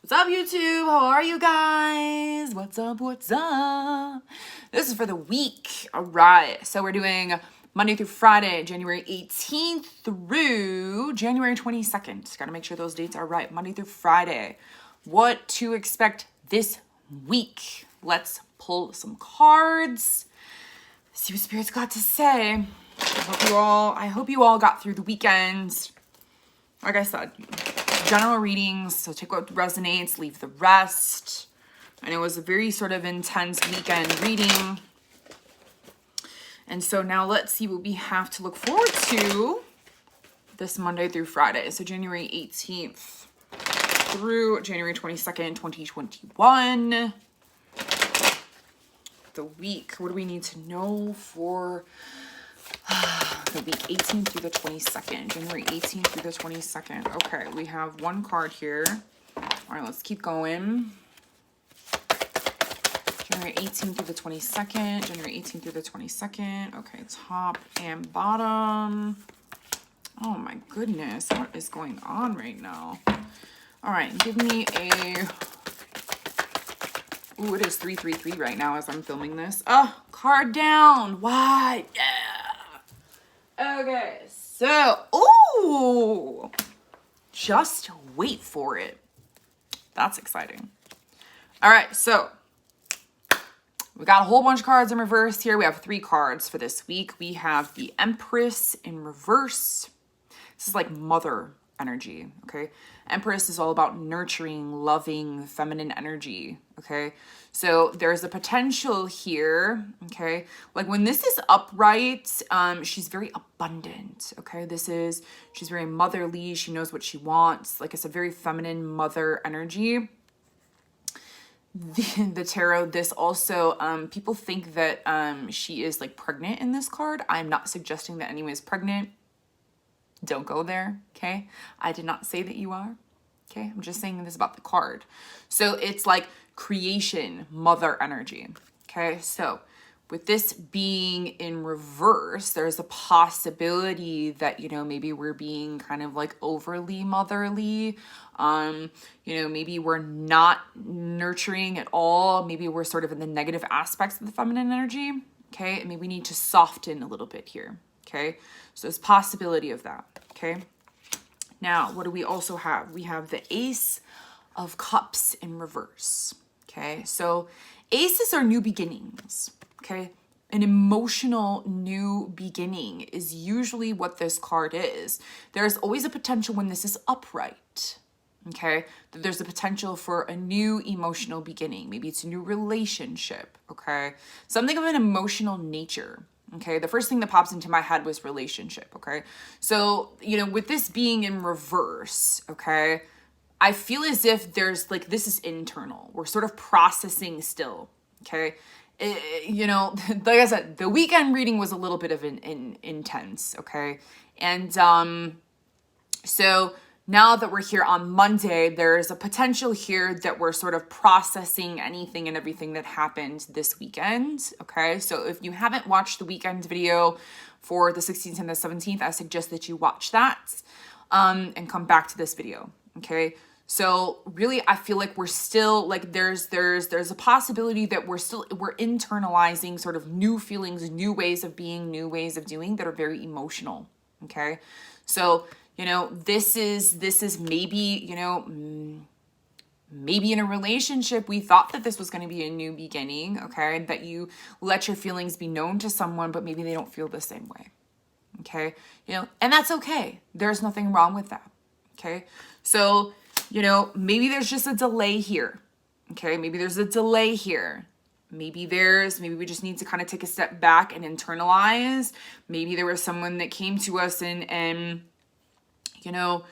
What's up, YouTube? How are you guys? What's up? What's up? This is for the week. All right. So we're doing Monday through Friday, January 18th through January 22nd. Got to make sure those dates are right. Monday through Friday. What to expect this week? Let's pull some cards. See what Spirit's got to say. I hope you all got through the weekend. Like I said, general readings, so take what resonates, leave the rest. And it was a very sort of intense weekend reading. And so now let's see what we have to look forward to this Monday through Friday. So January 18th through January 22nd, 2021. The week, what do we need to know for the week 18th through the 22nd, January 18th through the 22nd. Okay, we have one card here. All right, let's keep going. January 18th through the 22nd, January 18th through the 22nd. Okay, top and bottom. Oh my goodness, what is going on right now? All right, give me a... Ooh, it is 333 right now as I'm filming this. Oh, card down. What? Yeah. Okay, so, ooh, just wait for it. That's exciting. All right, so we got a whole bunch of cards in reverse here. We have 3 cards for this week. We have the Empress in reverse. This is like mother energy, okay? Empress is all about nurturing, loving, feminine energy, okay? So there's a potential here, okay? Like when this is upright, she's very abundant, okay? She's very motherly. She knows what she wants. Like it's a very feminine mother energy. The tarot, this also, people think that she is like pregnant in this card. I'm not suggesting that anyone is pregnant. Don't go there, okay? I did not say that you are, okay? I'm just saying this about the card. So it's like creation, mother energy, okay? So with this being in reverse, there's a possibility that, you know, maybe we're being kind of like overly motherly. Maybe we're not nurturing at all. Maybe we're sort of in the negative aspects of the feminine energy, okay? And maybe we need to soften a little bit here. Okay, so there's possibility of that, okay? Now, what do we also have? We have the Ace of Cups in reverse, okay? So aces are new beginnings, okay? An emotional new beginning is usually what this card is. There's always a potential when this is upright, okay? That there's a potential for a new emotional beginning. Maybe it's a new relationship, okay? Something of an emotional nature. Okay, the first thing that pops into my head was relationship, okay? So, you know, with this being in reverse, okay, I feel as if there's like, this is internal. We're sort of processing still, okay? Like I said, the weekend reading was a little bit of an intense, okay? And so now that we're here on Monday, there's a potential here that we're sort of processing anything and everything that happened this weekend, okay? So if you haven't watched the weekend video for the 16th and the 17th, I suggest that you watch that and come back to this video, okay? So really, I feel like we're still, like there's a possibility that we're internalizing sort of new feelings, new ways of being, new ways of doing that are very emotional, okay? So, you know, this is maybe, you know, maybe in a relationship, we thought that this was going to be a new beginning, okay? That you let your feelings be known to someone, but maybe they don't feel the same way, okay? You know, and that's okay. There's nothing wrong with that, okay? So, you know, maybe there's just a delay here, okay? Maybe there's a delay here. Maybe we just need to kind of take a step back and internalize. Maybe there was someone that came to us and you know,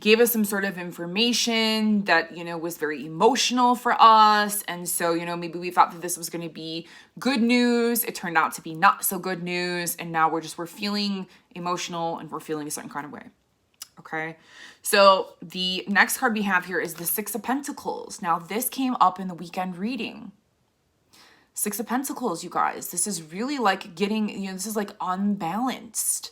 gave us some sort of information that, you know, was very emotional for us. And so, you know, maybe we thought that this was going to be good news. It turned out to be not so good news. And now we're feeling emotional and we're feeling a certain kind of way. Okay. So the next card we have here is the Six of Pentacles. Now this came up in the weekend reading. Six of Pentacles, you guys. This is really like getting, you know, this is like unbalanced.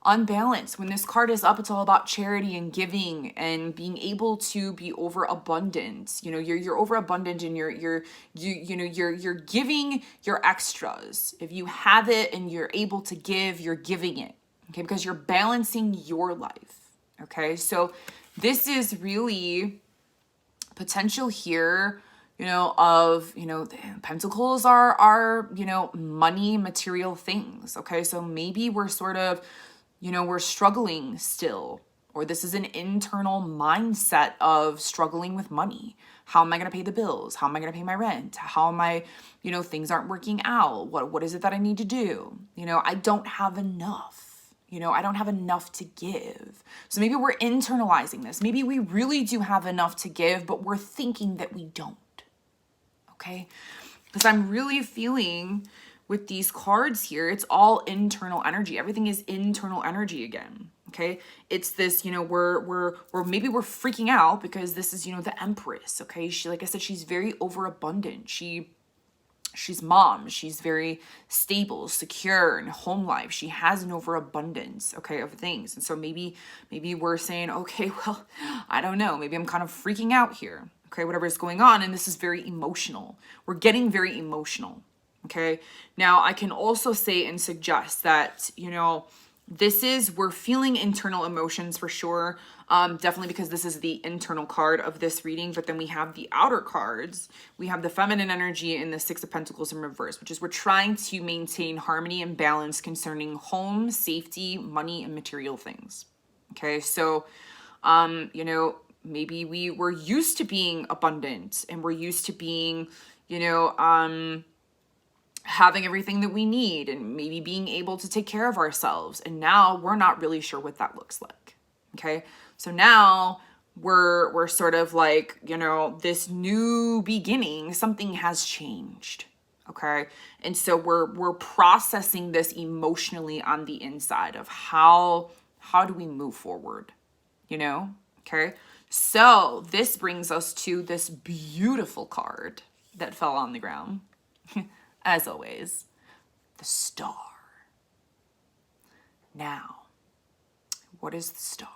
unbalanced. When this card is up, it's all about charity and giving and being able to be overabundant. You know, you're overabundant and you're giving your extras. If you have it and you're able to give, you're giving it. Okay, because you're balancing your life. Okay, so this is really potential here, of, the pentacles are, money, material things. Okay, so maybe we're sort of, we're struggling still, or this is an internal mindset of struggling with money. How am I going to pay the bills? How am I going to pay my rent? How am I, things aren't working out. What is it that I need to do? I don't have enough. I don't have enough to give. So maybe we're internalizing this. Maybe we really do have enough to give, but we're thinking that we don't. Okay? Because I'm really feeling with these cards here, it's all internal energy. Everything is internal energy again. Okay? It's this, we're maybe we're freaking out because this is, the Empress. Okay? She, like I said, she's very overabundant. She's mom. She's very stable, secure in home life. She has an overabundance, okay, of things. And so maybe we're saying, okay, well, I don't know. Maybe I'm kind of freaking out here, okay, whatever's going on. And this is very emotional. We're getting very emotional, okay? Now, I can also say and suggest that, we're feeling internal emotions for sure. Definitely because this is the internal card of this reading, but then we have the outer cards. We have the feminine energy and the Six of Pentacles in reverse, which is we're trying to maintain harmony and balance concerning home, safety, money, and material things. Okay, so, maybe we're used to being abundant and we're used to being, having everything that we need and maybe being able to take care of ourselves. And now we're not really sure what that looks like. Okay. So now we're sort of like, this new beginning, something has changed. Okay. And so we're processing this emotionally on the inside of how do we move forward, Okay. So this brings us to this beautiful card that fell on the ground. As always, the Star. Now, what is the Star?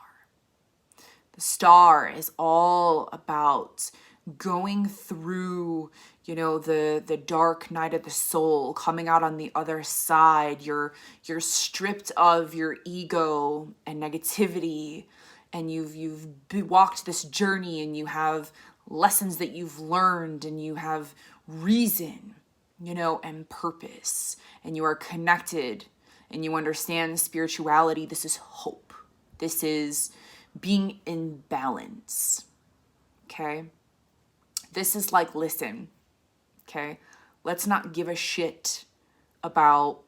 The Star is all about going through, the dark night of the soul, coming out on the other side. You're stripped of your ego and negativity, and you've walked this journey, and you have lessons that you've learned, and you have reason, and purpose, and you are connected, and you understand spirituality. This is hope. This is being in balance. Okay? This is like, listen, okay? Let's not give a shit about,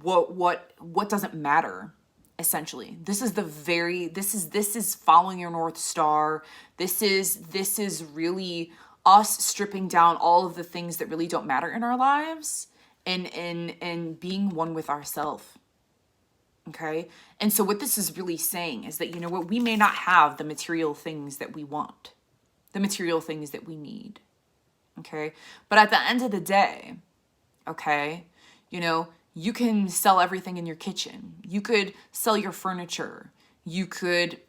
what doesn't matter, essentially. This is following your North Star. This is really us stripping down all of the things that really don't matter in our lives and being one with ourselves. Okay? And so what this is really saying is that, we may not have the material things that we want, the material things that we need. Okay? But at the end of the day, okay, you can sell everything in your kitchen. You could sell your furniture. You could,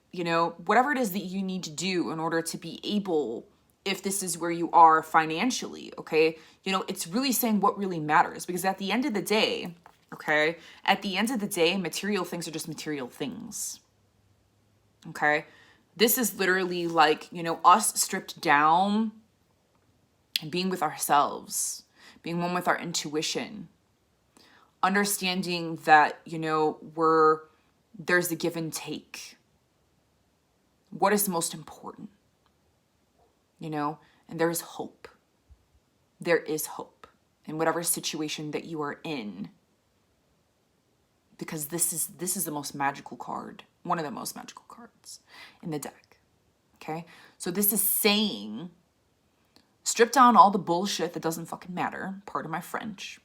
whatever it is that you need to do in order to be able, if this is where you are financially, okay, it's really saying what really matters. Because at the end of the day, okay, material things are just material things. Okay? This is literally like, us stripped down and being with ourselves, being one with our intuition, understanding that, there's a give and take. What is most important? And there is hope. There is hope in whatever situation that you are in. Because this is the most magical card, one of the most magical cards in the deck. Okay? So this is saying, strip down all the bullshit that doesn't fucking matter, pardon my French.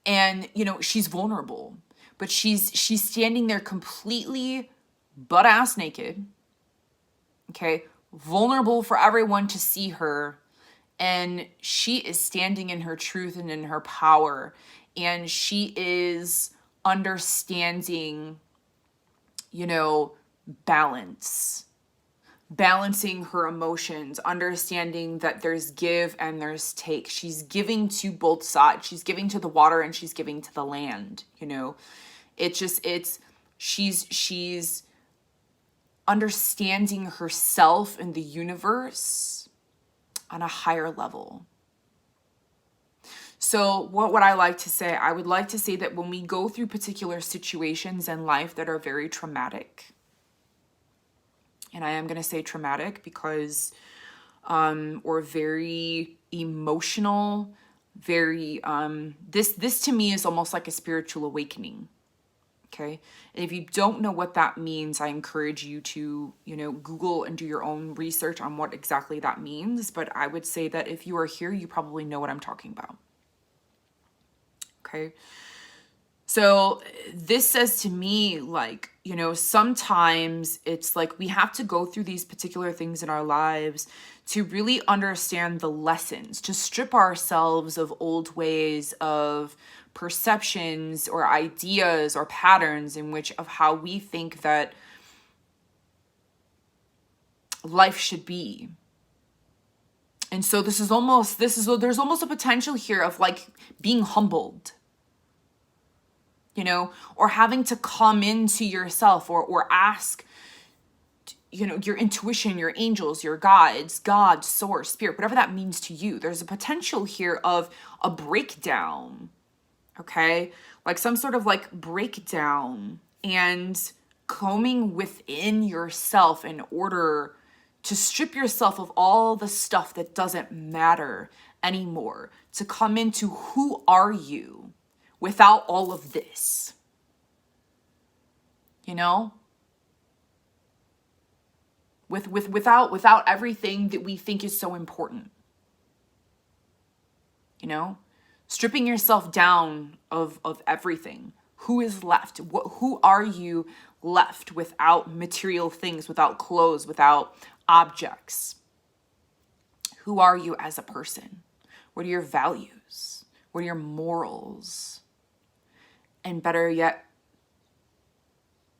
And, she's vulnerable, but she's standing there completely butt-ass naked, okay, vulnerable for everyone to see her, and she is standing in her truth and in her power, and she is understanding, you know, balancing her emotions, understanding that there's give and there's take. She's giving to both sides. She's giving to the water and she's giving to the land, you know. She's understanding herself and the universe on a higher level. So what would I like to say? I would like to say that when we go through particular situations in life that are very traumatic, and I am going to say traumatic because, or very emotional, very, this to me is almost like a spiritual awakening. Okay. And if you don't know what that means, I encourage you to, you know, Google and do your own research on what exactly that means. But I would say that if you are here, you probably know what I'm talking about. Okay. So this says to me, like, you know, sometimes it's like we have to go through these particular things in our lives to really understand the lessons, to strip ourselves of old ways of perceptions or ideas or patterns in which of how we think that life should be. And so there's almost a potential here of like being humbled, you know, or having to come into yourself or ask, you know, your intuition, your angels, your guides, God, source, spirit, whatever that means to you. There's a potential here of a breakdown, okay? Like some sort of like breakdown and combing within yourself in order to strip yourself of all the stuff that doesn't matter anymore, to come into who are you without all of this, you know? Without everything that we think is so important, you know? Stripping yourself down of everything. Who is left? Who are you left without material things, without clothes, without objects? Who are you as a person? What are your values? What are your morals? And better yet,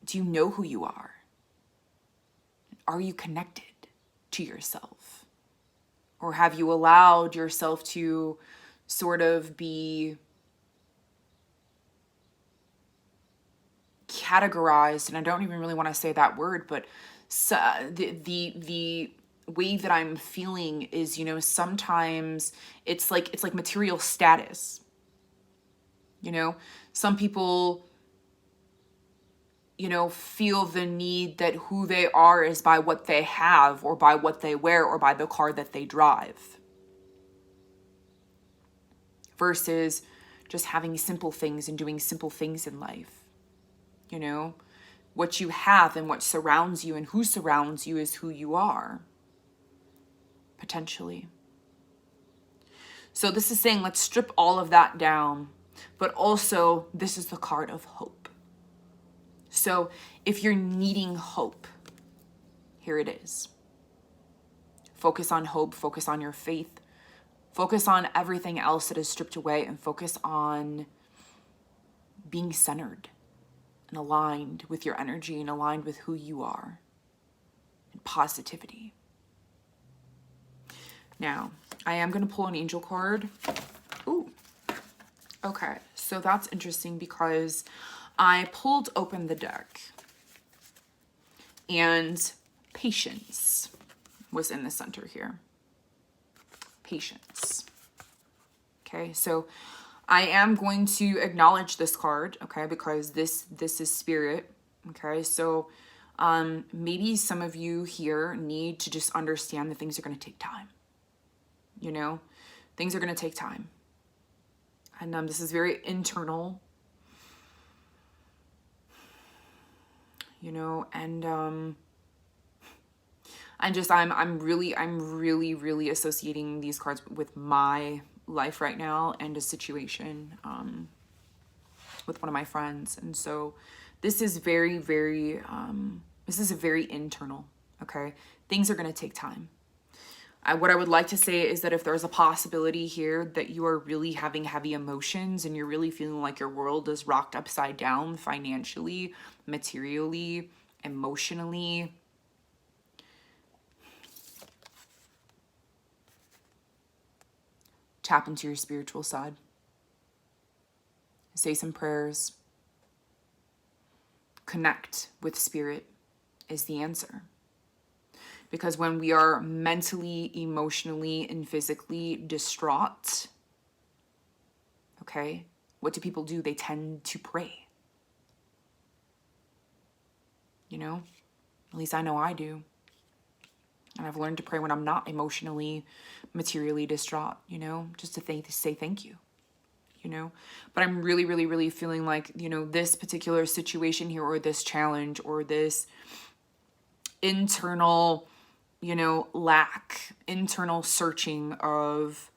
do you know who you are? Are you connected to yourself? Or have you allowed yourself to sort of be categorized, and I don't even really want to say that word, but the way that I'm feeling is, you know, sometimes it's like material status. You know, some people, you know, feel the need that who they are is by what they have or by what they wear or by the car that they drive, versus just having simple things and doing simple things in life. You know, what you have and what surrounds you and who surrounds you is who you are, potentially. So this is saying, let's strip all of that down, but also this is the card of hope. So if you're needing hope, here it is. Focus on hope, focus on your faith, focus on everything else that is stripped away, and focus on being centered and aligned with your energy and aligned with who you are, and positivity. Now, I am going to pull an angel card. Ooh. Okay, so that's interesting because I pulled open the deck and patience was in the center here. Patience. Okay, so I am going to acknowledge this card, okay, because this is spirit, okay? So maybe some of you here need to just understand that things are going to take time, you know? Things are going to take time. And this is very internal, you know, and I'm really associating these cards with my life right now and a situation with one of my friends. And so this is very this is a very internal, okay? Things are going to take time. What I would like to say is that if there's a possibility here that you are really having heavy emotions and you're really feeling like your world is rocked upside down financially, materially, emotionally, tap into your spiritual side. Say some prayers. Connect with spirit is the answer. Because when we are mentally, emotionally, and physically distraught, okay, what do people do? They tend to pray. You know? At least I know I do. And I've learned to pray when I'm not emotionally, materially distraught, you know, just to say thank you, you know. But I'm really, really, really feeling like, you know, this particular situation here, or this challenge, or this internal, you know, lack, internal searching of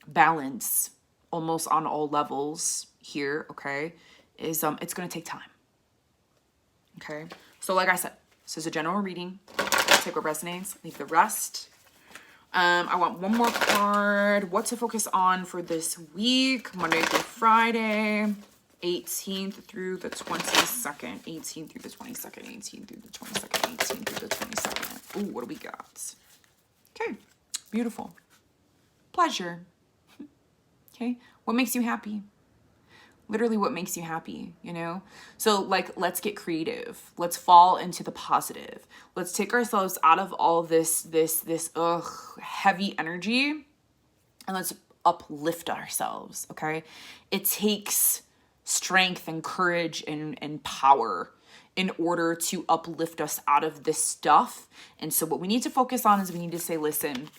balance, almost on all levels here, okay, is it's going to take time. Okay, so like I said, this is a general reading. Take what resonates, leave the rest. I want one more card. What to focus on for this week, Monday through Friday, 18th through the 22nd, 18th through the 22nd, 18th through the 22nd, 18th through the 22nd. Ooh, what do we got? Okay, beautiful. Pleasure. Okay, what makes you happy? Literally what makes you happy, you know? So like, let's get creative. Let's fall into the positive. Let's take ourselves out of all this heavy energy, and let's uplift ourselves, okay? It takes strength and courage and power in order to uplift us out of this stuff. And so what we need to focus on is we need to say, listen,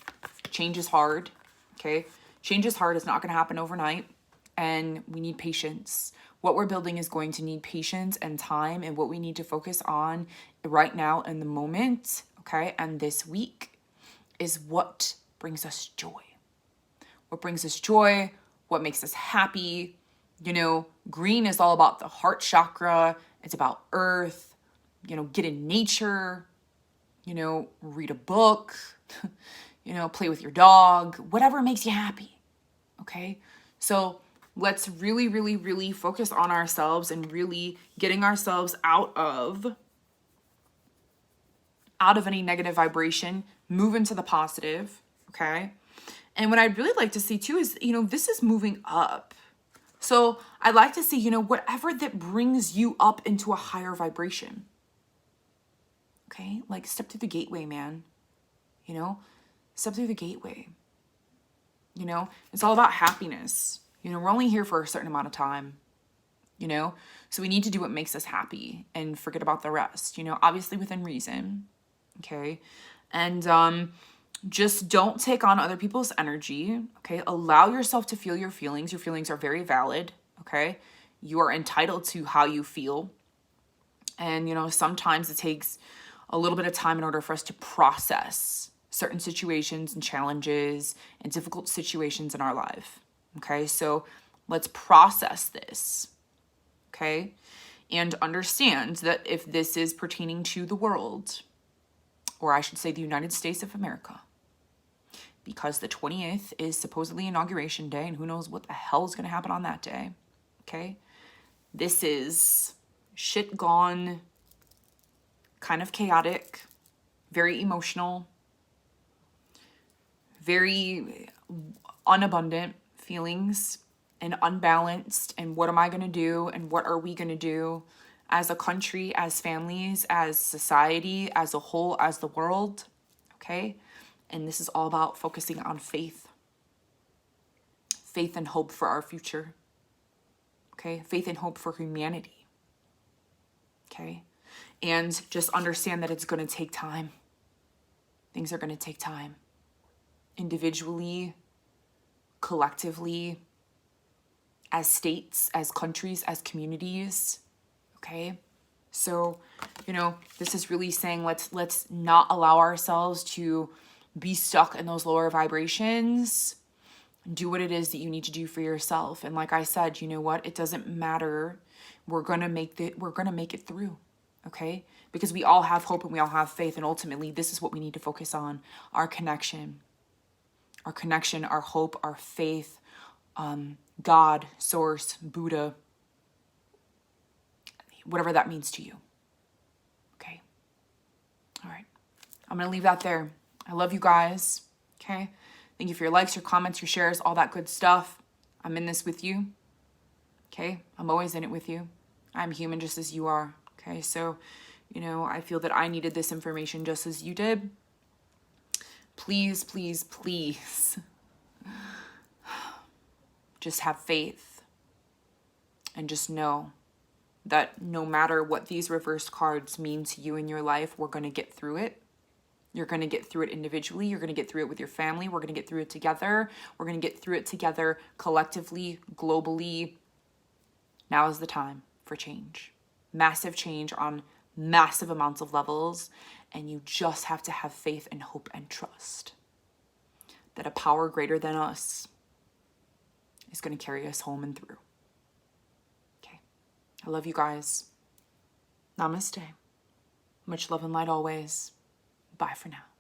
change is hard, okay? Change is hard. It's not going to happen overnight. And we need patience. What we're building is going to need patience and time. And what we need to focus on right now in the moment, okay, and this week is what brings us joy. What brings us joy, what makes us happy. You know, green is all about the heart chakra. It's about earth. You know, get in nature. You know, read a book. You know, play with your dog. Whatever makes you happy, okay? So let's really, really, really focus on ourselves and really getting ourselves out of any negative vibration, move into the positive, okay? And what I'd really like to see too is, you know, this is moving up. So I'd like to see, you know, whatever that brings you up into a higher vibration, okay? Like step through the gateway, man, you know? Step through the gateway, you know? It's all about happiness. You know, we're only here for a certain amount of time, you know? So we need to do what makes us happy and forget about the rest, you know, obviously within reason, okay? And just don't take on other people's energy, okay? Allow yourself to feel your feelings. Your feelings are very valid, okay? You are entitled to how you feel. And, you know, sometimes it takes a little bit of time in order for us to process certain situations and challenges and difficult situations in our life. Okay, so let's process this, okay? And understand that if this is pertaining to the world, or I should say the United States of America, because the 20th is supposedly Inauguration Day, and who knows what the hell is going to happen on that day, okay? This is shit gone, kind of chaotic, very emotional, very unabundant feelings and unbalanced, and what am I going to do and what are we going to do as a country, as families, as society, as a whole, as the world, okay? And this is all about focusing on faith and hope for our future, okay? Faith and hope for humanity, okay? And just understand that it's going to take time. Things are going to take time, individually, collectively, as states, as countries, as communities, okay? So, you know, this is really saying let's not allow ourselves to be stuck in those lower vibrations. Do what it is that you need to do for yourself. And like I said, you know what? It doesn't matter. We're going to make it through, okay? because we all have hope and we all have faith. And ultimately, this is what we need to focus on: our connection, our hope, our faith, God, source, Buddha, whatever that means to you. Okay. All right. I'm going to leave that there. I love you guys. Okay. Thank you for your likes, your comments, your shares, all that good stuff. I'm in this with you. Okay. I'm always in it with you. I'm human just as you are. Okay. So, I feel that I needed this information just as you did. Please, please, please just have faith and just know that no matter what these reversed cards mean to you in your life, we're going to get through it. You're going to get through it individually. You're going to get through it with your family. We're going to get through it together. We're going to get through it together collectively, globally. Now is the time for change. Massive change on massive amounts of levels. And you just have to have faith and hope and trust that a power greater than us is going to carry us home and through. Okay. I love you guys. Namaste. Much love and light always. Bye for now.